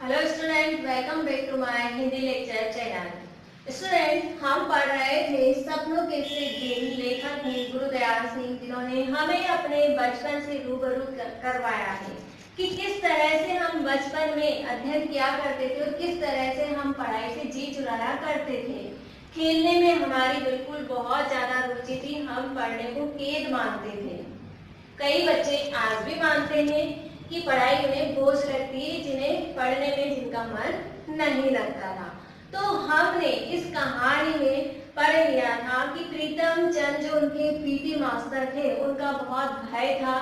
Hello student, welcome back to my Hindi lecture channel. Student, हम पढ़ रहे थे सपनों के दिन। लेखक हैं गुरुदयाल सिंह, जिन्होंने हमें अपने बचपन से रूबरू करवाया है कि किस तरह से हम बचपन में अध्ययन किया करते थे और किस तरह से हम पढ़ाई से जी चुराया करते थे। खेलने में हमारी बिल्कुल बहुत ज्यादा रुचि थी, हम पढ़ने को खेद मानते थे। कई बच्चे आज भी मानते हैं कि पढ़ाई उन्हें बोझ लगती है, जिन्हें पढ़ने में जिनका मन नहीं लगता था। तो हमने इस कहानी में पढ़ लिया था कि प्रीतम चंद जो उनके पीटी मास्टर थे, उनका बहुत भय था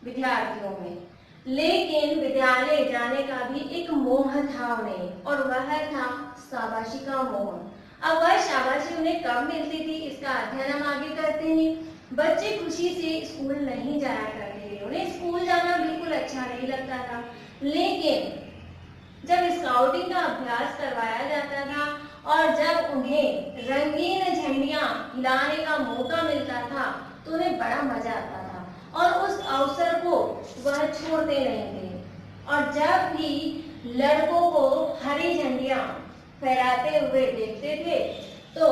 विद्यार्थियों में, लेकिन विद्यालय जाने का भी एक मोह था उन्हें, और वह था शाबाशी का मोह। अब वह शाबाशी उन्हें कब मिलती थी, इसका अध्ययन हम आगे करते हैं। बच्चे खुशी से स्कूल नहीं जाया करते थे, उन्हें स्कूल जाना बिल्कुल अच्छा नहीं लगता था, लेकिन जब स्काउटिंग का अभ्यास करवाया जाता था और जब उन्हें रंगीन झंडियां हिलाने का मौका मिलता था तो उन्हें बड़ा मजा आता था और उस अवसर को वह छोड़ते नहीं थे। और जब भी लड़कों को हरी झंडियां फहराते हुए देखते थे तो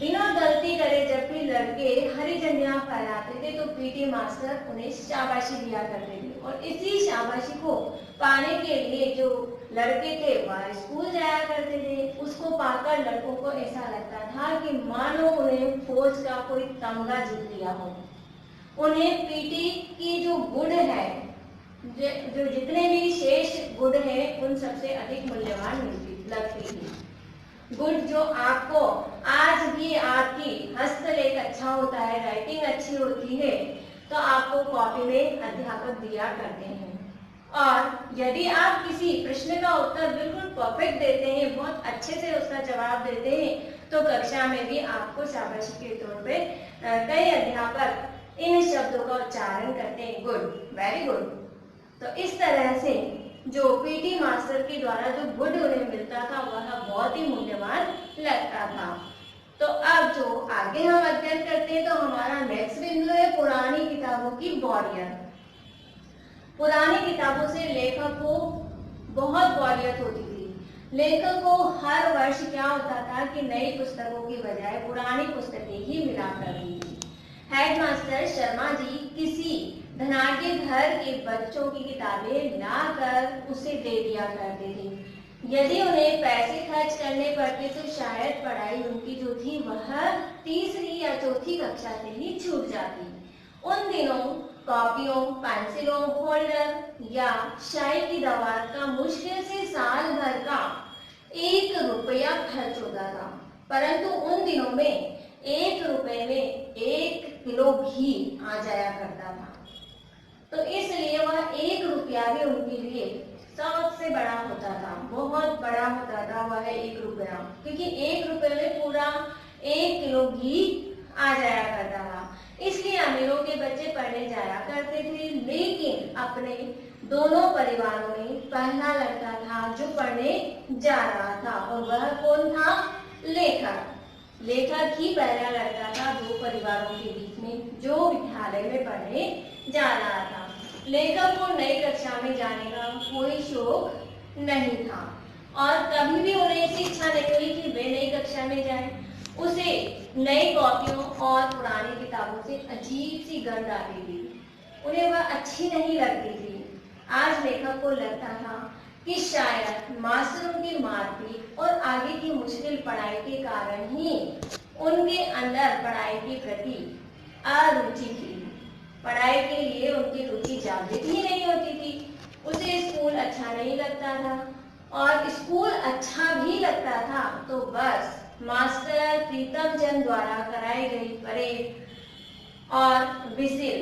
बिना गलती करे जब भी लड़के हरी झंडियां फहराते थे तो पीटी मास्टर उन्हें शाबाशी दिया करते थे, और इसी शाबाशी को पाने के लिए जो लड़के थे वह स्कूल जाया करते थे। उसको पाकर लड़कों को ऐसा लगता था कि मानो उन्हें फौज का कोई तमगा जीत लिया हो। उन्हें पीटी की जो गुण है, जो जितने भी शेष गुण है, उन सबसे अधिक मूल्यवान लगती थी। गुड जो आपको आज भी आपकी हस्तलेख अच्छा होता है, राइटिंग अच्छी होती है, तो आपको कॉपी में अध्यापक दिया करते हैं। और यदि आप किसी प्रश्न का उत्तर बिल्कुल परफेक्ट देते हैं, बहुत अच्छे से उसका जवाब देते हैं, तो कक्षा में भी आपको शाबाशी के तौर पे कई अध्यापक इन शब्दों का उच्चारण करते हैं, गुड, वेरी गुड। तो इस तरह से जो पीटी मास्टर के द्वारा जो गुड उन्हें मिलता था वह बहुत ही मूल्यवान लगता था। तो अब जो आगे हम अध्ययन करते हैं तो हमारा नेक्स्ट बिंदु है पुरानी किताबों की बोरियत। पुरानी किताबों से लेखक को बहुत बोरियत होती थी। लेखक को हर वर्ष क्या होता था कि नई पुस्तकों की बजाय पुरानी पुस्तकें ही मिला करती थी। हेडमास्टर शर्मा जी किसी धनाढ्य घर के बच्चों की किताबें लाकर उसे दे दिया करते थे। यदि उन्हें पैसे खर्च करने पड़ते तो शायद पढ़ाई उनकी जो थी वह तीसरी या चौथी कक्षा से ही छूट जाती। उन दिनों कॉपियों, पेंसिलों, होल्डर या शाई की दवात का मुश्किल से साल भर का 1 रुपया खर्च होता था, परंतु उन दिनों में 1 रुपए में 1 किलो घी आ जाया करता था। तो इसलिए वह 1 रुपया भी उनके लिए सबसे बड़ा होता था, बहुत बड़ा होता था वह 1 रुपया, क्योंकि 1 रुपये में पूरा 1 किलो घी आ जाया करता था। इसलिए अमीरों के बच्चे पढ़ने जाया करते थे, लेकिन अपने दोनों परिवारों में पहला लड़का था जो पढ़ने जा रहा था, और वह कौन था? लेखक। लेखक ही पहला लड़का था दो परिवारों के बीच में जो विद्यालय में पढ़ने जा रहा था। लेखक को नई कक्षा में जाने का कोई शौक नहीं था और कभी भी उन्हें ऐसी इच्छा नहीं हुई कि वे नई कक्षा में जाएं। उसे नई कॉपियों और पुरानी किताबों से अजीब सी गंध आती थी, उन्हें वह अच्छी नहीं लगती थी। आज लेखक को लगता था कि शायद मास्टरों की मारपीट और आगे की मुश्किल पढ़ाई के कारण ही उनके अंदर पढ़ाई के प्रति अरुचि थी। पढ़ाई के लिए उनकी रुचि जागृत ही नहीं होती थी। उसे स्कूल अच्छा नहीं लगता था, और स्कूल अच्छा भी लगता था तो बस मास्टर प्रीतम चंद द्वारा कराई गई परेड और विसिल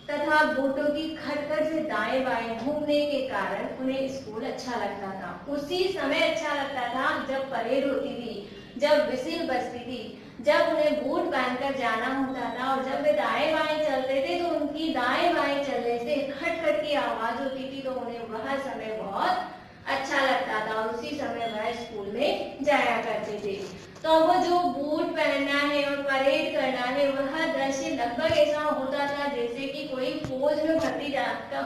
तथा बूटों की खटखट से दाएं बाएं घूमने के कारण उन्हें स्कूल अच्छा लगता था। उसी समय अच्छा लगता था जब परेड होती थी, जब विसिल बजती थी, जब उन्हें बूट पहनकर जाना होता था, और जब वे दाएं बाएं चलते थे तो उनकी दाएं बाएं चलने से खटखट की आवाज होती थी, तो उन्हें वह समय बहुत अच्छा लगता था और उसी समय वह स्कूल में जाया करते थे। तो वो जो बूट पहनना है और परेड करना है, वह दृश्य लगभग ऐसा होता था जैसे कि कोई फौज में भर्ती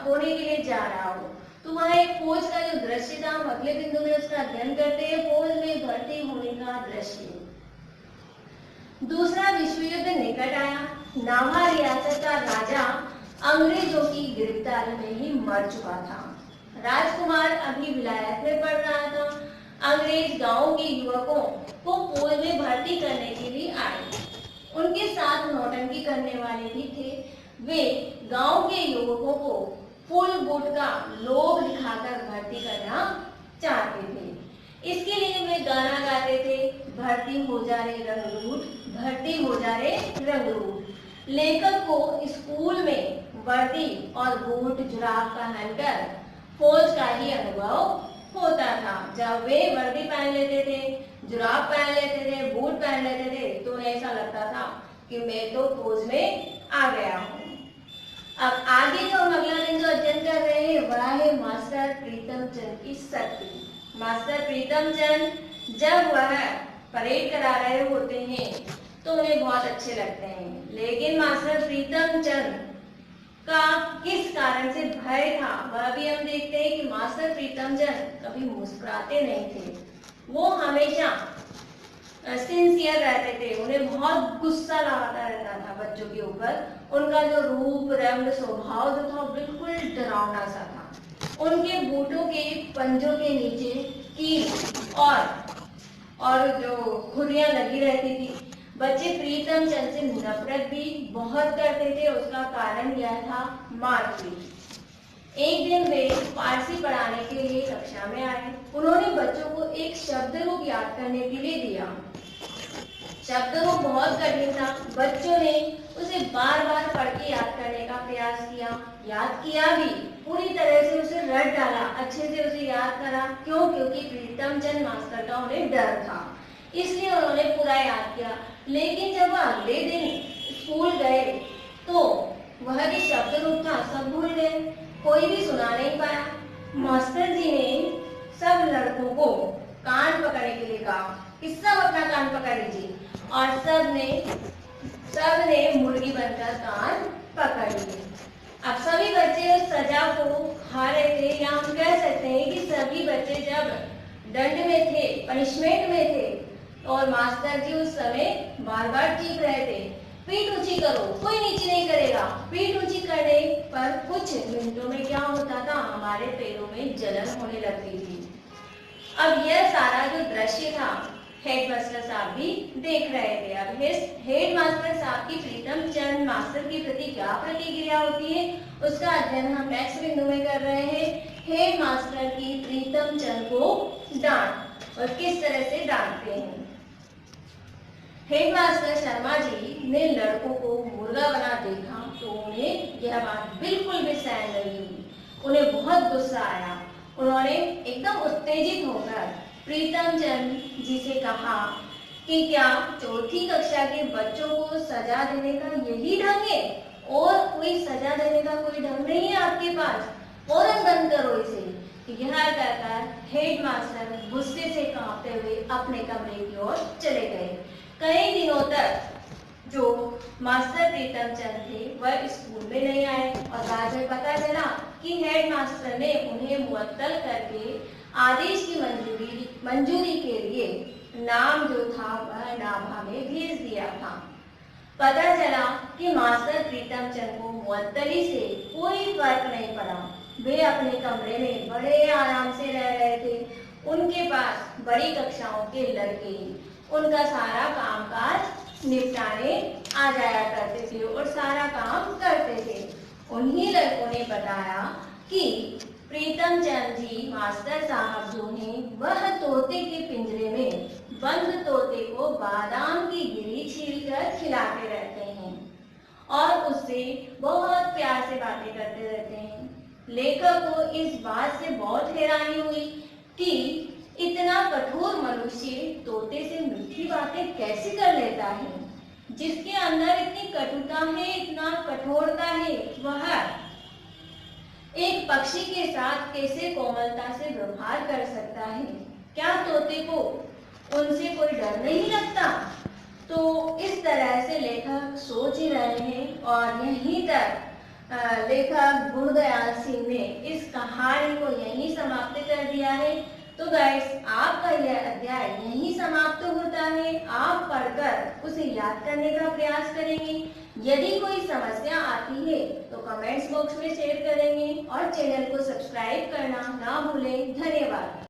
होने के लिए जा रहा हो। तो वहाँ एक फौज का जो दृश्य था, हम अगले बिंदु में उसका अध्ययन करते हैं। फौज में भर्ती होने का दृश्य। दूसरा विश्व युद्ध निकट आया। नाभा रियासत का राजा अंग्रेजों की गिरफ्तारी में ही मर चुका था। राजकुमार अभी विलायत में पढ़ रहा था। अंग्रेज गांव के युवकों को फौज में भर्ती करने के लिए आए। उनके साथ नौटंकी करने वाले भी थे। वे गांव के युवकों को फुल बूट का लोभ दिखाकर भर्ती करना चाहते थे। इसके लिए वे गाना गाते थे, भर्ती हो जा रे रंगरूट, भर्ती हो जा रे रंगरूट। लेखक को स्कूल में वर्दी और बूट जुराब पहनकर फौज का ही अनुभव होता था। जब वे वर्दी पहन लेते थे, जुराब पहन लेते थे, बूट पहन लेते थे, तो उन्हें ऐसा लगता था कि मैं तो फौज में आ गया हूँ। अब आगे जो हम अगला बिंदु अध्ययन कर रहे हैं वह है मास्टर प्रीतम चंद की शक्ति। मास्टर प्रीतम चंद जब वह परेड करा रहे होते हैं तो उन्हें बहुत अच्छे लगते हैं, लेकिन मास्टर प्रीतम चंद का किस कारण से भय था वह भी हम देखते हैं कि मास्टर प्रीतम चंद कभी मुस्कुराते नहीं थे। वो हमेशा सिंसियर रहते थे। उन्हें बहुत गुस्सा लगाता रहता था बच्चों के ऊपर। उनका जो रूप रंग स्वभाव जो था बिल्कुल डरावना सा था। उनके बूटों के पंजों के नीचे कील और जो खुरियां लगी रहती थी। बच्चे प्रीतम चंद से नफरत भी बहुत करते थे। उसका कारण यह था मारपीट। एक दिन वे फारसी पढ़ाने के लिए कक्षा में आए। उन्होंने बच्चों को एक शब्द रूप याद करने के लिए दिया। शब्द रूप बहुत कठिन था। बच्चों ने उसे बार बार पढ़ के याद करने का प्रयास किया, याद किया भी, पूरी तरह से उसे रट डाला, अच्छे से उसे याद करा। क्यों? क्योंकि प्रीतम चंद मास्टर का उन्हें डर था, इसलिए उन्होंने पूरा याद किया। लेकिन जब वह अगले दिन स्कूल गए तो वह जो शब्द रूप था सब भूल गए, कोई भी सुना नहीं पाया। मास्टर जी ने सब लड़कों को कान पकड़ने के लिए कहा कि सब अपना कान पकड़ लीजिए, और सब ने मुर्गी बनकर कान पकड़ लिए। अब सभी बच्चे उस सजा को खा रहे थे, या हम कह सकते हैं कि सभी बच्चे जब दंड में थे, पनिशमेंट में थे, और मास्टर जी उस समय बार बार चीख रहे थे, पीठ ऊंची करो, कोई नीचे नहीं करेगा। पीठ ऊंची करने पर कुछ मिनटों में क्या होता था, हमारे पैरों में जलन होने लगती थी। अब यह सारा जो दृश्य था हेडमास्टर साहब भी देख रहे थे। अब हेडमास्टर साहब की प्रीतम चंद मास्टर के प्रति क्या प्रतिक्रिया होती है उसका अध्ययन हम नेक्स्ट बिंदु में कर रहे हैं। हेडमास्टर की प्रीतम चंद को डांट, और किस तरह से डांटते हैं। हेडमास्टर शर्मा जी ने लड़कों को मुर्गा बना देखा तो उन्हें यह बात बिल्कुल भी सहन नहीं हुई। उन्हें बहुत गुस्सा आया। उन्होंने एकदम उत्तेजित होकर प्रीतम चंद जी से कहा कि क्या चौथी कक्षा के बच्चों को सजा देने का यही ढंग है, और कोई सजा देने का कोई ढंग नहीं है आपके पास, फौरन बंद करो इसे। यह कहकर हेडमास्टर गुस्से से कांपते हुए अपने कमरे की ओर चले गए। कई दिनों तक जो मास्टर प्रीतम चंद थे वह स्कूल में नहीं आए, और बाद में पता चला कि हेडमास्टर ने उन्हें मुअत्तल करके आदेश की मंजूरी के लिए नाम जो था वह नाभा में भेज दिया था। पता चला कि मास्टर प्रीतम चंद को मुअत्तली से कोई फर्क नहीं पड़ा। वे अपने कमरे में बड़े आराम से रह रहे थे। उनके पास बड़ी कक्षाओं के लड़के उनका सारा कामकाज निपटाने आ जाया करते थे और सारा काम करते थे। उन्हीं लड़कों ने बताया कि प्रीतम चंद जी मास्टर साहब जो हैं वह तोते के पिंजरे में बंद तोते को बादाम की गिरी छीलकर खिलाते रहते हैं और उससे बहुत प्यार से बातें करते रहते हैं। लेखक को इस बात से बहुत हैरानी हुई कि इतना कठोर मनुष्य तोते से मीठी बातें कैसे कर लेता है, जिसके अंदर इतनी कटुता है, इतना कठोरता है, वह एक पक्षी के साथ कैसे कोमलता से व्यवहार कर सकता है। क्या तोते को उनसे कोई डर नहीं लगता? तो इस तरह से लेखक सोच ही रहे हैं और यहीं तक लेखक गुरुदयाल सिंह ने इस कहानी को यहीं समाप्त कर दिया है। तो गाइस, आपका यह अध्याय यहीं समाप्त होता है। आप पढ़कर उसे याद करने का प्रयास करेंगे। यदि कोई समस्या आती है तो कमेंट्स बॉक्स में शेयर करेंगे और चैनल को सब्सक्राइब करना ना भूलें। धन्यवाद।